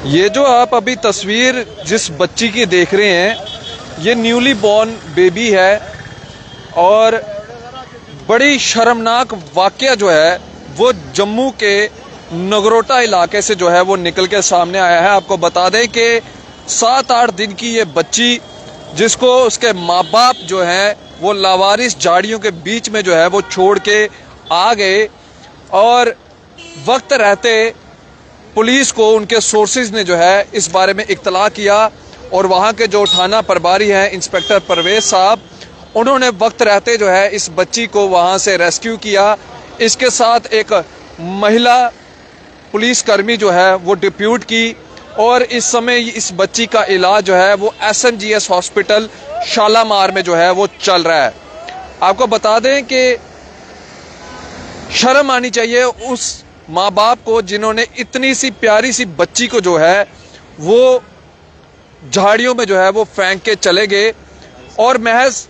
ये जो आप अभी तस्वीर जिस बच्ची की देख रहे हैं, ये न्यूली बॉर्न बेबी है और बड़ी शर्मनाक वाकया जो है वो जम्मू के नगरोटा इलाके से जो है वो निकल के सामने आया है। आपको बता दें कि 7-8 दिन की ये बच्ची जिसको उसके माँ बाप जो हैं वो लावारिस झाड़ियों के बीच में जो है वो छोड़ के आ गए और वक्त रहते पुलिस को उनके सोर्सेज ने जो है इस बारे में इत्तला किया और वहाँ के जो थाना प्रभारी हैं इंस्पेक्टर परवेज साहब, उन्होंने वक्त रहते जो है इस बच्ची को वहाँ से रेस्क्यू किया। इसके साथ एक महिला पुलिसकर्मी जो है वो डिप्यूट की और इस समय इस बच्ची का इलाज जो है वो SMGS हॉस्पिटल शालामार में जो है वो चल रहा है। आपको बता दें कि शर्म आनी चाहिए उस माँ बाप को जिन्होंने इतनी सी प्यारी सी बच्ची को जो है वो झाड़ियों में जो है वो फेंक के चले गए और महज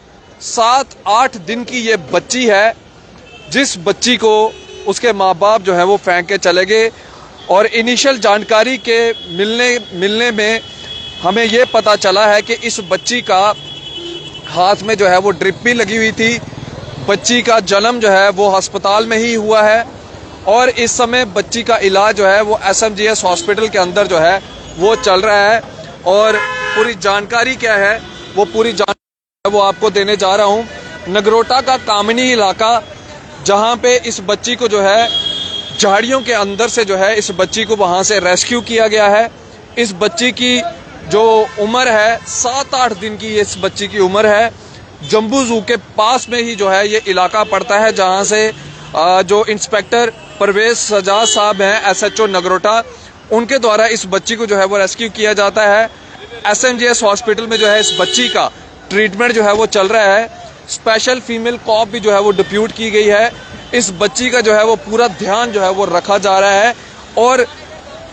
7-8 दिन की ये बच्ची है जिस बच्ची को उसके माँ बाप जो है वो फेंक के चले गए। और इनिशियल जानकारी के मिलने में हमें ये पता चला है कि इस बच्ची का हाथ में जो है वो ड्रिप भी लगी हुई थी। बच्ची का जन्म जो है वो अस्पताल में ही हुआ है और इस समय बच्ची का इलाज जो है वो SMGS हॉस्पिटल के अंदर जो है वो चल रहा है। और पूरी जानकारी क्या है वो पूरी जानकारी वो आपको देने जा रहा हूँ। नगरोटा का कामिनी इलाका जहाँ पे इस बच्ची को जो है झाड़ियों के अंदर से जो है इस बच्ची को वहाँ से रेस्क्यू किया गया है। इस बच्ची की जो उम्र है 7-8 दिन की इस बच्ची की उम्र है। जम्बू जू के पास में ही जो है ये इलाका पड़ता है जहाँ से जो इंस्पेक्टर परवेज सजाद साहब हैं SHO नगरोटा, उनके द्वारा इस बच्ची को जो है वो रेस्क्यू किया जाता है। SMGS हॉस्पिटल में जो है इस बच्ची का ट्रीटमेंट जो है वो चल रहा है। स्पेशल फीमेल कॉप भी जो है वो डिप्यूट की गई है। इस बच्ची का जो है वो पूरा ध्यान जो है वो रखा जा रहा है और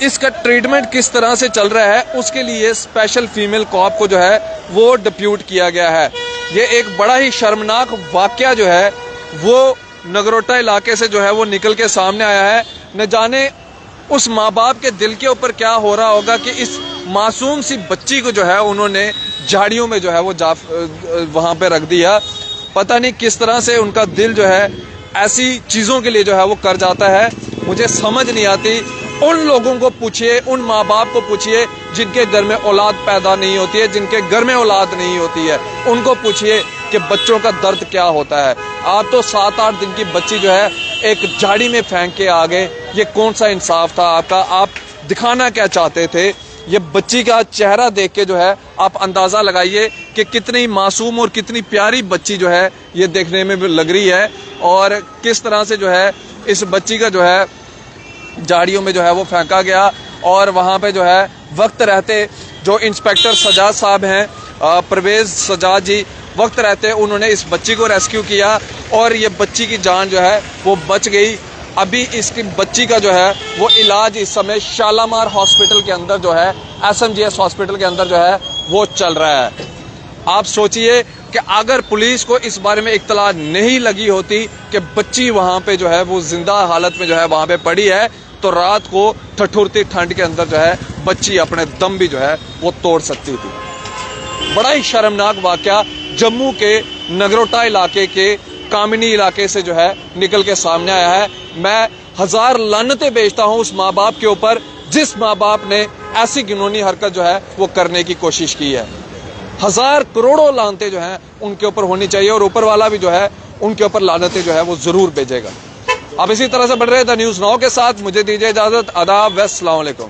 इसका ट्रीटमेंट किस तरह से चल रहा है उसके लिए स्पेशल फीमेल कॉप को जो है वो डिप्यूट किया गया है। ये एक बड़ा ही शर्मनाक वाकया जो है वो नगरोटा इलाके से जो है वो निकल के सामने आया है। न जाने उस माँ बाप के दिल के ऊपर क्या हो रहा होगा कि इस मासूम सी बच्ची को जो है उन्होंने झाड़ियों में जो है वो वहाँ पे रख दिया। पता नहीं किस तरह से उनका दिल जो है ऐसी चीज़ों के लिए जो है वो कर जाता है, मुझे समझ नहीं आती। उन लोगों को पूछिए, उन माँ बाप को पूछिए जिनके घर में औलाद पैदा नहीं होती है, जिनके घर में औलाद नहीं होती है, उनको पूछिए कि बच्चों का दर्द क्या होता है। आप तो 7-8 दिन की बच्ची जो है एक झाड़ी में फेंक के आ गए, ये कौन सा इंसाफ था आपका? आप दिखाना क्या चाहते थे? ये बच्ची का चेहरा देख के जो है आप अंदाज़ा लगाइए कि कितनी मासूम और कितनी प्यारी बच्ची जो है ये देखने में लग रही है और किस तरह से जो है इस बच्ची का जो है झाड़ियों में जो है वो फेंका गया। और वहाँ पे जो है वक्त रहते जो इंस्पेक्टर सजाद साहब हैं परवेज सजाद जी, वक्त रहते उन्होंने इस बच्ची को रेस्क्यू किया और ये बच्ची की जान जो है वो बच गई। अभी इसकी बच्ची का जो है वो इलाज इस समय शालामार हॉस्पिटल के अंदर जो है SMGS हॉस्पिटल के अंदर जो है वो चल रहा है। आप सोचिए कि अगर पुलिस को इस बारे में इत्तला नहीं लगी होती कि बच्ची वहाँ पे जो है वो जिंदा हालत में जो है वहाँ पे पड़ी है, तो रात को ठठुरती ठंड के अंदर जो है बच्ची अपने दम भी जो है वो तोड़ सकती थी। बड़ा ही शर्मनाक वाकया जम्मू के नगरोटा इलाके के कामिनी इलाके से जो है निकल के सामने आया है। मैं 1000 लानतें भेजता हूं उस माँ बाप के ऊपर जिस माँ बाप ने ऐसी घिनौनी हरकत जो है वो करने की कोशिश की है। 1000 करोड़ों लानतें जो हैं उनके ऊपर होनी चाहिए और ऊपर वाला भी जो है उनके ऊपर लानतें जो है वो जरूर भेजेगा। अब इसी तरह से बढ़ रहे द न्यूज़ नाउ के साथ मुझे दीजिए इजाजत। आदाब व अस्सलाम वालेकुम।